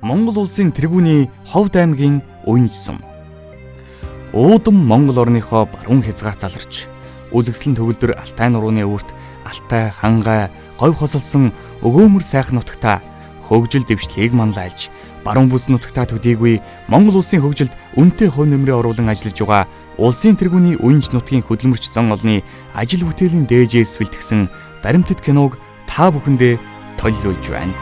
Монгол улсын тэргүүний Ховд аймгийн Уянж сум. Уудам Монгол орныхоо баруун хязгаар заларч, үзэгслэн төгөлдөр Алтай нурууны өвөрт Алтай, Хангай, говь хосолсон өгөөмөр сайхан нутагта хөгжил дэвшлийг манлайлж, баруун бүс нутагта төдийгүй Монгол улсын хөгжилд үнэтэй хувь нэмрээ оруулан ажиллаж байгаа улсын тэргүүний Уянж нутгийн хөдөлмөрч зан олны ажил бүтээлийн дээжээс бэлтгэсэн баримтат киног та бүхэндээ төлөвлөж байна.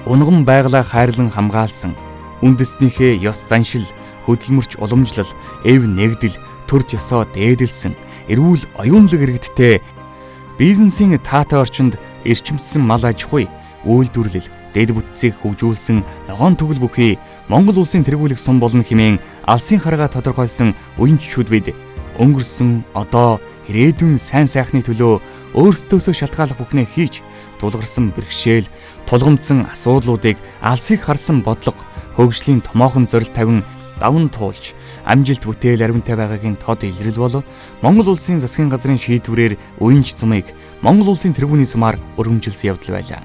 Унган байгалаа хайрлан хамгаалсан, үндэстнийхээ ёс заншил, хөдөлмөрч уламжлал, эв нэгдэл, төр ёсоо дээдэлсэн, эрүүл оюунлаг иргэдтэй бизнесийн таатай орчинд эрчимдсэн мал аж ахуй, үйлдвэрлэл, дэд бүтцийг хөгжүүлсэн ногоон төгөл бүхий Монгол улсын тэргүүлэх сум болно хэмээн алсын харгаа тодорхойлсон уянжчууд бид өнгөрсөн, одоо, ирээдүйн сайн сайхны төлөө өөрсдөөсөө шалтгааллах бүхнээ хийж, тулгарсан бэрхшээл, тулгамдсан асуудлуудыг алсыг харсан бодлого, хөгжлийн томоохон зорилт тавин даван туулж, амжилт бүтээл аримтай байгаагийн тод илрэл бол Монгол улсын засгийн газрын шийдвэрээр Уянж сумыг Монгол улсын тэргүүний сумаар өргөмжилсөн явдал байлаа.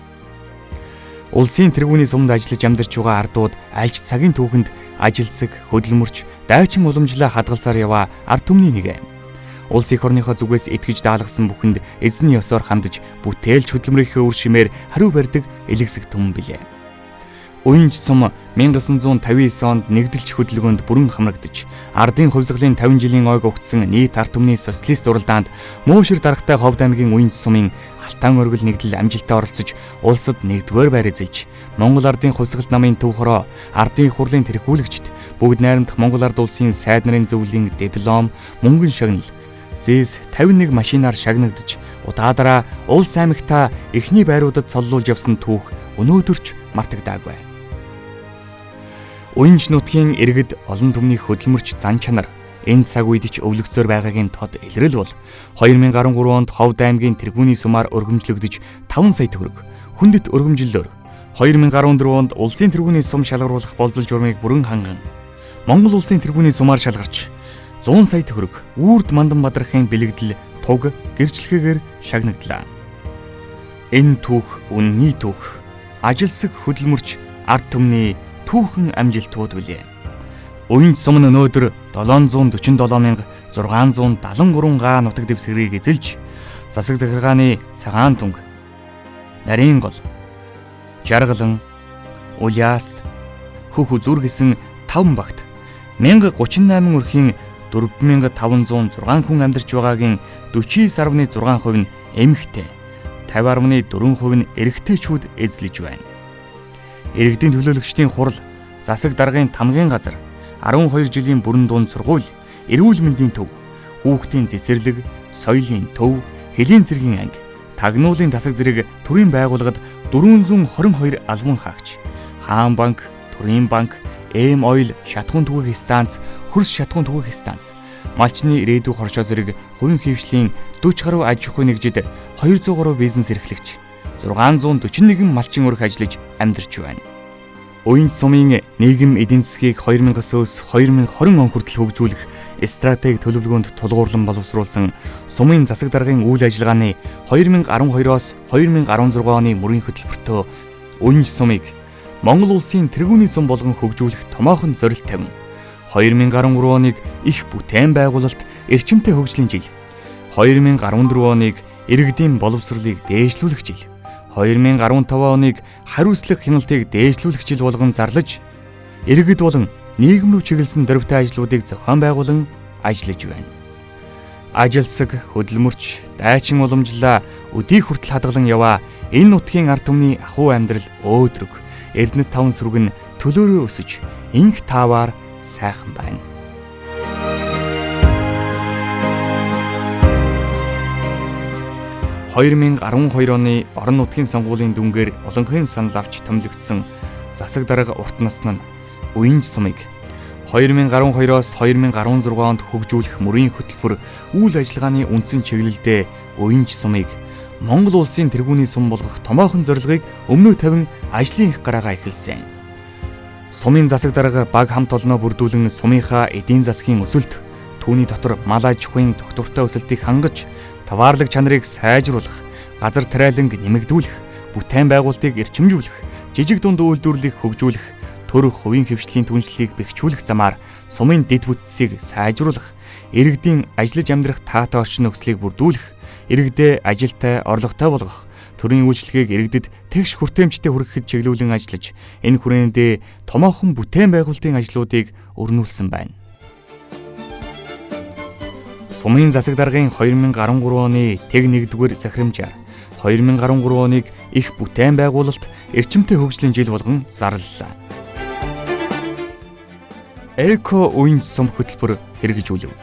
Улсын тэргүүний сумд ажиллаж амьдарч байгаа ардууд альж цагийн түүхэнд ажилсаг, хөдөлмөрч, дайчин уламжлаа хадгалсаар яваа ард түмний нэг. Улс их орныхоо зүгээс итгэж даалгасан бүхэнд эзний ёсоор хандаж бүтээлч хөдөлмөрийнхөө үр шимээр хариу барьдаг элэгсэг түмэн билээ. Уянж сум 1959 онд нэгдэлч хөдөлгөөнд бүрэн хамрагдаж, ардын хувьсгалын 50 жилийн ойг өгцсөн нийт ард түмний социалист уралдаанд муушир даргатай Ховд аймгийн Уянж сумын Алтан оргил нэгдэл амжилттай оролцож, улсад нэгдүгээр байр эзэлж, Монгол ардын хувьсгал намын төв хороо, ардын хурлын тэрхүүлэгчд, бүгд найрамдах Монгол ард улсын сайд нарын зөвлөлийн диплом, мөнгөн шагнал, ЗЭС 51 машинаар шагнагдж, удаадараа улс аймагта эхний байруудад соллуулж явсан түүх өнөөдөрч мартагдаагүй. Уянж нутгийн иргэд олон түмний хөдөлмөрч зан чанар энэ цаг үед ч өвлөгцөөр байгаагийн тод илрэл бол 2013 онд Ховд аймгийн тэргүүний сумаар өргөмжлөгдөж 5 сая төгрөг, хүндэт өргөмжлөлөөр 2014 онд улсын тэргүүний сум шалгаруулах болзол журмыг бүрэн ханган Монгол улсын тэргүүний сумаар шалгарч 100 сая төгрөг Үрд Мандан Бадрахын бэлэгдэл туг гэрчлэгээр шагнагдлаа. Энэ түүх үнний түүх, ажилсаг хөдөлмөрч ард түмний түүхэн амжилтууд билээ. Уянж сум нь өнөөдөр 747,673 га нутаг дэвсгэрийг эзэлж, засаг захиргааны цагаан тунг, нарийн гол, жаргалан, Уляаст, хөх үзүр гэсэн 5 багт 1038 өрхийн 4506 хүн амьдарч байгаагийн 49.6% нь эмэгтэй, 50.4% нь эрэгтэйчүүд эзлэж байна. Иргэдийн төлөөлөгчдийн хурал, засаг даргын тамгын газар, 12 жилийн бүрэн дунд сургууль, эрүүл мэндийн төв, хүүхдийн цэцэрлэг, соёлын төв, хэлийн цэргийн анги, тагнуулын тасаг зэрэг төрийн байгууллагад 422 албан хаагч, хаан банк, төрийн банк, эм ойл шатхуун түгээх станц, хөрс шатхуун түгээх станц, малчны ирээдүй хоршоо зэрэг хувийн хвшлийн 40 гаруй аж ахуй нэгжид 200 гаруй бизнес эрхлэгч, 641 малчин өрх ажиллаж амьдарч байна. Уянж сумын нийгэм эдийн засгийг 2000-аас 2020 он хүртэл хөгжүүлэх стратеги төлөвлөгөөнд тулгуурлан боловсруулсан сумын засаг даргын үйл ажиллагааны 2012-оос 2016 оны мөрийн хөтөлбөртөө Уянж сумыг Монгол улсын тэргүүний сум болгон хөгжүүлэх томоохон зорилт тавин 2013 оныг их бүтээн байгуулалт эрчимтэй хөгжлийн жил, 2014 оныг иргэдийн боловсролыг дээшлүүлэх жил, 2015 оныг хариуцлага хяналтыг дээшлүүлэх жил болгон зарлаж, иргэд болон нийгэм рүү чиглэсэн дөрвтэй ажлуудыг зохион байгуулан ажиллаж байна. Ажилсаг, хөдөлмөрч, дайчин уламжлалаа өдий хүртэл хадгалан яваа энэ нутгийн ард түмний ахуй амьдрал өөдрөг, эрдэнэт таван сүрэг нь төлөөрөө өсөж, инх тааваар сайхан байна. «2012 оны орон нутгийн сонгуулийн дүнгээр олонхын санал авч томилогдсон засаг дарга урт насны нь Уянж сумыг 2012-оос 2016 онд хөгжүүлэх мөрийн хөтөлбөр үйл ажиллагааны үндсэн чиглэлдээ Уянж сумыг Монгол улсын тэргүүний сум болгох томоохон зорилгыг өмнөө тавин ажлын их гараагаа эхэлсэн. Сумын засаг дарга баг хамт олноо бүрдүүлэн сумынхаа эдийн засгийн өсөлт, түүний дотор мал аж ахуйн тогтвортой өсөлтийг хангаж, Товаарлаг чанарыг сайжруулах, газар тариаланг нэмэгдүүлэх, бүтээн байгуулалтыг эрчимжүүлэх, жижиг дунд үйлдвэрлэлийг хөгжүүлэх, төр хувийн хвшлийн түншлэлийг бэхжүүлэх замаар сумын дэд бүтцийг сайжруулах, иргэдийн ажиллаж амьдрах таатай орчин нөхцөлийг бүрдүүлэх, иргэдээ ажилтай, орлоготой болгох, төрийн үйлчлэгийг иргэдэд тэгш хүртээмжтэй хүргэхэд чиглүүлэн ажиллаж, энэ хүрээндээ томоохон бүтээн байгуулалтын ажлуудыг өрнүүлсэн байна. Сумын засаг даргын 2013 оны тэг 1-р захирамжаар 2013 оныг их бүтээн байгуулалт, эрчимтэй хөгжлийн жил болгон зарлалаа. Эко уянж сум хөтөлбөр хэрэгжүүлэв.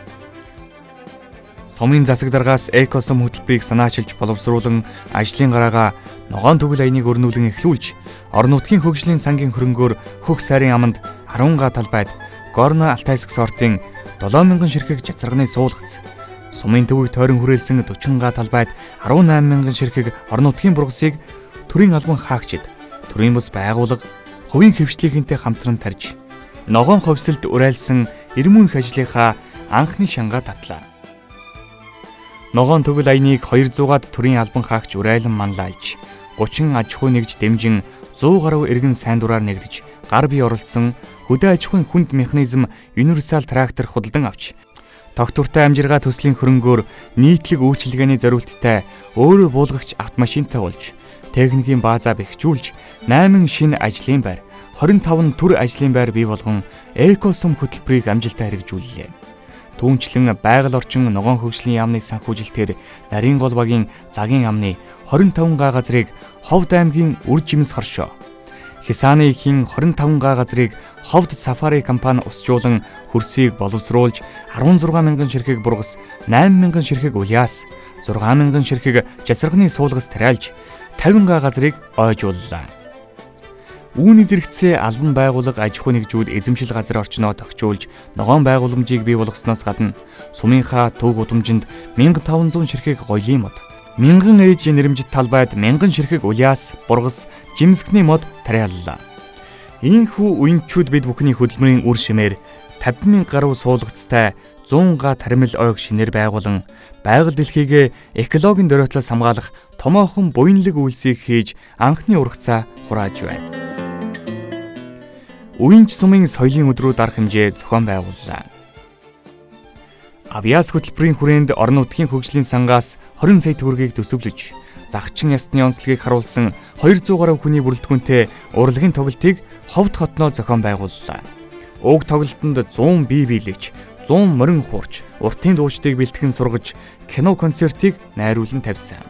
Сумын засаг даргаас эко сум хөтөлбөрийг санаачилж боловсруулан ажлын гараагаа ногоон төгөл аяныг өрнүүлэн эхлүүлж, орон нутгийн хөгжлийн сангийн хөрөнгөөр хөх сайрын аманд 10 га талбайд Горно Алтайск сортын 7000 ширхэг жацарганы суулгац, сумын төвийг тойрон хүрээлсэн 40 га талбайд 18000 ширхэг орон нутгийн бургасыг төрийн албан хаагчид, төрийн бус байгууллага, хувийн хвшлийнхэнтэй хамтран тарж, ногоон ховсолд урайлсан эрмүүнх ажлынхаа анхны шангаа татлаа. Ногоон төгөл аяныг 200-аад төрийн албан хаагч урайлан манлайлж, 30 аж ахуй нэгж дэмжин 100 гаруй иргэн сайн дураар нэгдэж, гар бие оролцсон хөдөө аж ахуйн хүнд механизм универсал трактор худалдан авч, тогтвортой амжиргаа төслийн хөрөнгөөр нийтлэг үйлчилгээний зориулттай өөрөө буулгагч автомашинтай болж, техникийн баазаа бэхжүүлж, 8 шинэ ажлын байр, 25 төр ажлын байр бий болгон эко сум хөтөлбөрийг амжилттай хэрэгжүүллээ. Түүнчлэн байгаль орчин ногоон хөгжлийн яамны санхүүжилтээр нарийн гол багийн цагийн амны 25 га газрыг Ховд аймгийн Үр Жимс хоршоо, Хисааны ихийн 25 га газрыг Ховд Сафари компани усжуулан хөрсийг боловсруулж 16000 ширхэг бургас, 8000 ширхэг уляас, 6000 ширхэг жацарганы суулгас тариалж 50 га газрыг ойжууллаа. Үүний зэрэгцээ албан байгууллага аж ахуй нэгжүүд эзэмшил газар орчноо тогтжуулж, ногоон байгууламжийг бий болгосноос гадна сумынхаа төв гудамжинд 1500 ширхэг гоёлын мод, 1000 ээж нэрэмжит талбайд 1000 ширхэг уляас, бургас, жимсгний мод тариаллаа. Ийхүү уянчууд бид бүхний хөдөлмөрийн үр шимээр 50,000 гаруй суулгацтай 100 га таримал ойг шинээр байгуулан, байгаль дэлхийг экологийн дөрөөтлөөс хамгаалах томоохон буянлаг үйлсийг хийж анхны ургацаа хурааж байна. Уянч сумын соёлын өдрүүд арга хэмжээ зохион байгууллаа. Авьяас хөтөлбөрийн хүрээнд орон нутгийн хөгжлийн сангаас 20 сая төгрөгийг төсөвлөж, загчин ясны онцлогийг харуулсан 200 гаруй хүний бүрэлдэхүүнтэй урлагийн тоглолтыг Ховд хотноо зохион байгууллаа. Уг тоглолтод 100 бие биелэгч, 100 морин хуурч, уртын дуучдыг бэлтгэн сургаж, кино концертыг найруулан тавьсан.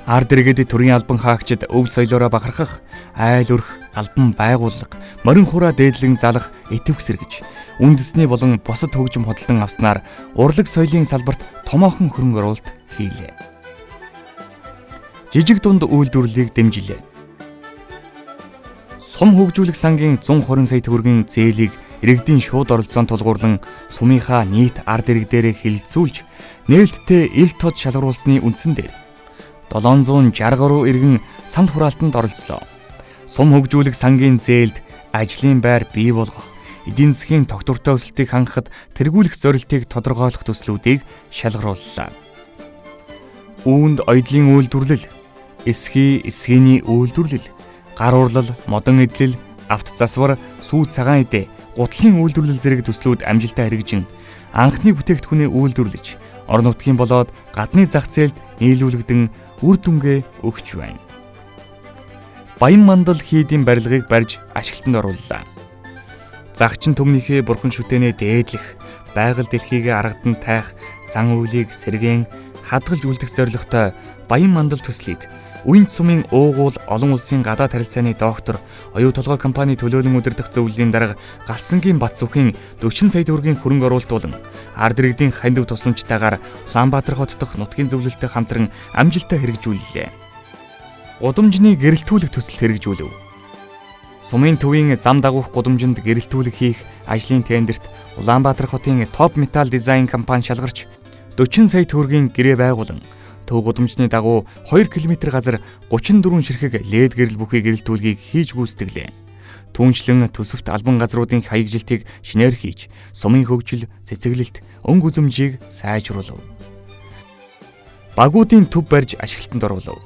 Ард иргэд төрийн албан хаагчид өв соёлоороо бахархах, айл өрх, албан байгууллага, морин хураа дээдлэн залах идэвх сэргэж, үндэсний болон бусад хөгжим хөдөлгөн авснаар урлаг соёлын салбарт томоохон хөрөнгө оруулалт хийлээ. Жижиг дунд үйлдвэрлэлийг дэмжлээ. Сум хөгжүүлэх сангийн 120 сая төгрөгийн зээлийг иргэдийн шууд оролцоонд тулгуурлан сумынхаа нийт ард иргэдээрээ хилцүүлж, нээлттэй ил тод шалгаруулсны үндсэн дээр 760 гаруй иргэн санд хураалтанд оролцлоо. Сум хөгжүүлэх сангийн зээлд ажлын байр бий болгох, эдийн засгийн тогтвортой өсөлтийг хангахад тэргүүлэх зорилтыг тодорхойлох төслүүдийг шалгарууллаа. Үүнд оёдлын үйлдвэрлэл, эсхийний үйлдвэрлэл, гар урлал, модон эдлэл, авто засвар, сүү цагаан эдэ, гутлын үйлдвэрлэл зэрэг төслүүд амжилттай хэрэгжин, анхны бүтээгдэхүүнээ үйлдвэрлэж, орон нутгийн болоод гадны зах зээлд нийлүүлэгдэн үр дүнгээ өгч байна. Баян мандал хийдийн барилгыг барьж ашиглалтанд орууллаа. Загчин төмнийхээ бурхан шүтэнэ дээдлэх, байгаль дэлхийг аргадан тайх, зан үйлийг сэргээн хадгалж үлдэх зорилготой баян мандал төслийг Уянч сумын уугуул олон улсын гадаад харилцааны доктор, оюу толгой компани төлөөлөн удирдах зөвлөлийн дарга Галсангийн Батцүхийн 40 сая төгрөгийн хөрөнгө оруулалт болон ард иргэдийн хандив тусламжтайгаар Улаанбаатар хот дахь нутгийн зөвлөлтөд хамтран амжилттай хэрэгжүүллээ. Гудамжны гэрэлтүүлэх төсөл хэрэгжүүлв. Сумын төвийн зам дагуух гудамжинд гэрэлтүүлэх хийх ажлын тендерт Улаанбаатар хотын топ металл дизайн компани шалгарч 40 сая төгрөгийн гэрээ байгуулан төв гудамжны дагуу 2 км газар 34 ширхэг лед гэрэл бүхий гэрэлтүүлгийг хийж гүйцэтгэлээ. Түүнчлэн төсөвт албан газруудын хаягжилтыг шинээр хийж, сумын хөгжил, цэцэглэлт, өнгө үзэмжийг сайжруулав. багуудын төв барьж ашиглалтанд оруулав.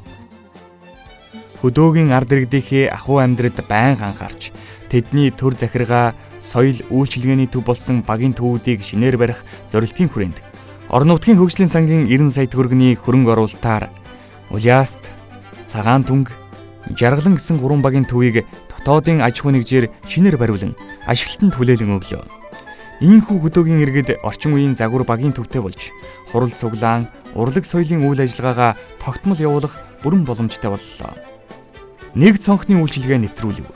Хөдөөгийн ард иргэдийнхээ ахуй амьдралд байнга анхаарч тэдний төр захиргаа, соёл, үйлчилгээний төв болсон багийн төвүүдийг шинээр барих зорилтын хүрээнд орон нутгийн хөгжлийн сангийн 90 сая төгрөгийн хөрөнгө оруулалтаар Улиаст, Цагаан түнг, Жаргалан гэсэн 3 багийн төвийг дотоодын аж ахуй нэгжээр шинээр бариулан ашиглалтанд хүлээлгэн өглөө. Ийхүү хөдөөгийн иргэд орчин үеийн загвар багийн төвтэй болж хурал цуглаан, урлаг соёлын үйл ажиллагаагаа тогтмол явуулах бүрэн боломжтой боллоо. Нэг цонхны үйлчилгээ нэвтрүүлэв.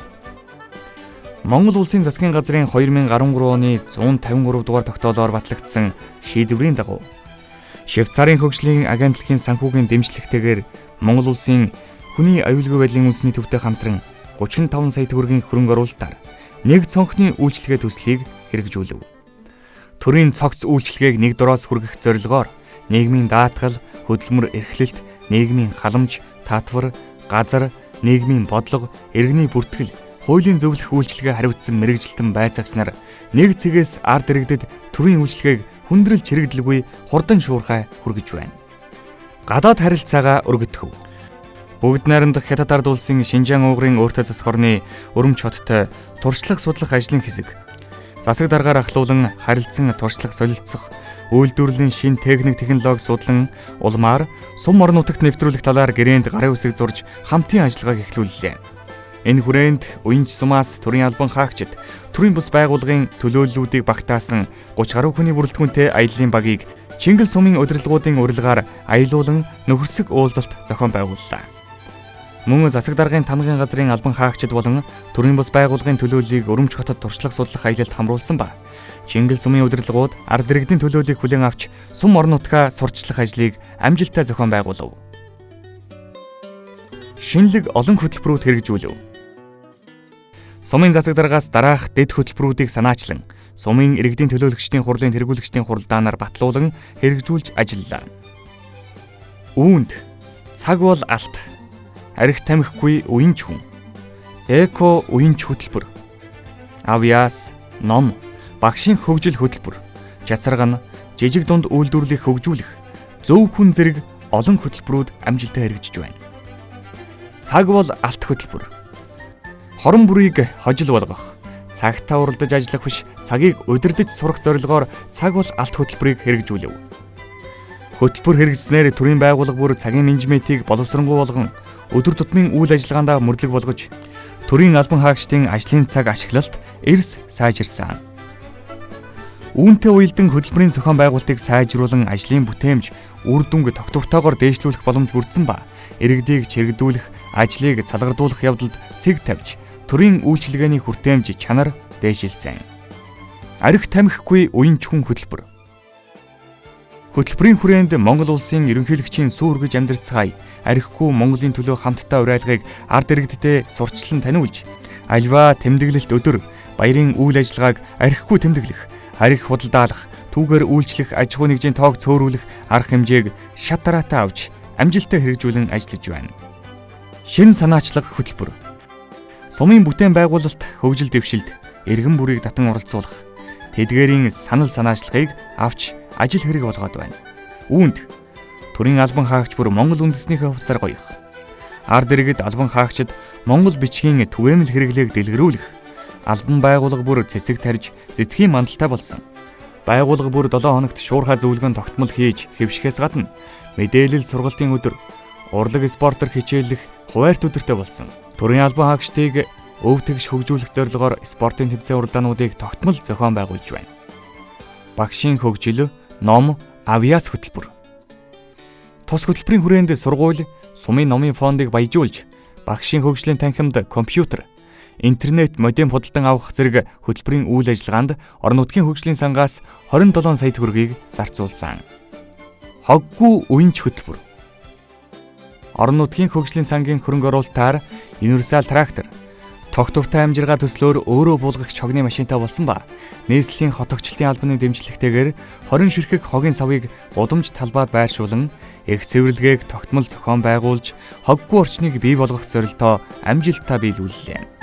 Монгол улсын засгийн газрын 2013 оны 153 дугаар тогтоолоор батлагдсан шийдвэрийн дагуу Швейцарын хөгжлийн агентлагийн санхүүгийн дэмжлэгтэйгээр Монгол улсын хүний аюулгүй байдлын үндэсний төвтэй хамтран 35 сая төгрөгийн хөрөнгө оруулалтаар нэг цонхны үйлчилгээ төслийг хэрэгжүүлэв. Төрийн цогц үйлчилгээг нэг дороос хүргэх зорилгоор нийгмийн даатгал, хөдөлмөр эрхлэлт, нийгмийн халамж, татвар, газар, нийгмийн бодлого, иргэний бүртгэл, хуулийн зөвлөх үйлчилгээ хариуцсан мэрэгжилтэн байцаагч нар нэг цэгээс ард иргэдэд төрийн үйлчилгээг хүндрэлж хэрэгдэлгүй хурдан шуурхай хүргэж байна. Гадаад харилцаагаа өргөдгөв. Бүгд найрамдах Хятад ард улсын Шинжаан уугрын өөртөө засах орны Өрөмч хоттой туршлага судлах ажлын хэсэг засаг даргаар ахлуулан харилцан туршлага солилцох, үйлдвэрлэлийн шин технологи судлан улмаар сум орон нутагт нэвтрүүлэх талаар гэрээнд гарын үсэг зурж хамтын ажиллагааг эхлүүллээ. Энэ хүрээнд уянч сумаас төрийн албан хаагчид төрийн бус байгууллагын төлөөллүүдийг багтаасан 30 гаруй хүний бүрэлдэхүүнтэй аяллаа багийг Чингэл сумын удирдлагуудын урилгаар аялуулан нөхөрсөг уулзалт зохион байгууллаа. Мөн засаг даргын тамгын газрын албан хаагчид болон төрийн бус байгууллагын төлөөллийг Өрөмч хотод туршлага судлах аялалд хамруулсан ба Чингэл сумын удирдлагууд ард иргэдийн төлөөллийг хүлээн авч сум орон нутгаа сурчлах ажлыг амжилттай зохион байгуулав. Шинэлэг олон хөтөлбөрүүд хэрэгжүүлэв. Сумын засаг даргаас дараах дэд хөтөлбөрүүдийг санаачлан сумын иргэдийн төлөөлөгчдийн хурлын тэргүүлэгчдийн хуралдаанаар батлуулан хэрэгжүүлж ажиллалаа. Үүнд цаг бол алт, арх тамхигүй уянч хүн, эко уянч хөтөлбөр, авьяас, ном, багшийн хөгжил хөтөлбөр, чацарган, жижиг дунд үйлдвэрлэлийг хөгжүүлэх, зөв хүн зэрэг олон хөтөлбөрүүд амжилттай хэрэгжиж байна. Цаг бол алт хөтөлбөр. Хорон бүрийг хожил болгох, цагтаа уралдаж ажиллах биш, цагийг удирдах сурах зорилгоор цаг бол алт хөтөлбөрийг хэрэгжүүлэв. Хөтөлбөр хэрэгжснээр төрийн байгууллага бүр цагийн менежментийг боловсронгуй болгон өдөр тутмын үйл ажиллагаандаа мөрлөг болгож төрийн албан хаагчдын ажлын цаг ашиглалт эрс сайжирсан. Үүнтэй уялдан хөтөлбөрийн зохион байгуулалтыг сайжруулан ажлын бүтээмж үр дүнг тогтвортойгоор дээшлүүлэх боломж бүрдсэн ба иргэдийг чирэгдүүлэх, ажлыг салгардуулах явдалд цэг тавьж төрийн үйлчилгээний хүртээмж чанар дээшилсэн. Арх тамхигүй уянч хүн хөтөлбөр. Хөтөлбөрийн хүрээнд Монгол улсын ерөнхийлөгчийн сүү үргэж амьдрцгаая архигүй Монголын төлөө хамтдаа уриалгыг ард иргэдтэй сурчлан таниулж, альва тэмдэглэлт өдөр баярын үйл ажиллагааг архигүй тэмдэглэх, арх худалдаалах, түүгээр үйлчлэх аж ахуй нэгжийн тоог цөөрүүлэх арга хэмжээг шат дараатай авч амжилттай хэрэгжүүлэн ажиллаж байна. Шинэ санаачлага хөтөлбөр. Сумын бүтээн байгуулалт, хөгжил дэвшилд иргэн бүрийг татан оролцуулах, тэдгээрийн санал санаачлагыг авч ажил хэрэг болгоод байна. Үүнд төрийн албан хаагч бүр Монгол үндэснийхээ хувцаар гоёх, ард иргэд албан хаагчид Монгол бичгийн түгээмэл хэрэглээг дэлгэрүүлэх, албан байгууллага бүр цэцэг тарьж цэцгийн мандалтай болсон. Байгууллага бүр 7 хоногт шуурхай зөвлөгөн тогтмол хийж хэвшихээс гадна мэдээлэл сургалтын өдөр, урлаг спортоор хичээллэх хуваарт өдөртэй болсон. Төрийн албан хаагчдыг өв тэгш хөгжүүлэх зорилгоор спортын тэмцээн уралдаануудыг тогтмол зохион байгуулж байна. Багшийн хөгжил, ном, авьяас хөтөлбөр. Тус хөтөлбөрийн хүрээнд сургууль, сумын номын фондыг баяжуулж, багшийн хөгжлийн танхимд компьютер, интернет модем худалдан авах зэрэг хөтөлбөрийн үйл ажиллагаанд орон нутгийн хөгжлийн сангаас 27 сая төгрөгийг зарцуулсан. Хоггүй уянч хөтөлбөр. Орон нутгийн хөгжлийн сангийн хөрөнгө оруулалтаар Universal трактор, тогтвортой амжиргаа төслөөр өөрөө буулгах чогны машинтай болсон ба нийслэлийн хотогчлтын албаны дэмжлэгтэйгээр 20 ширхэг хогийн савыг удамж талбайд байршуулан их цэвэрлэгээг тогтмол зохион байгуулж хоггүй орчныг бий болгох зорилтоо амжилттай биелүүллээ.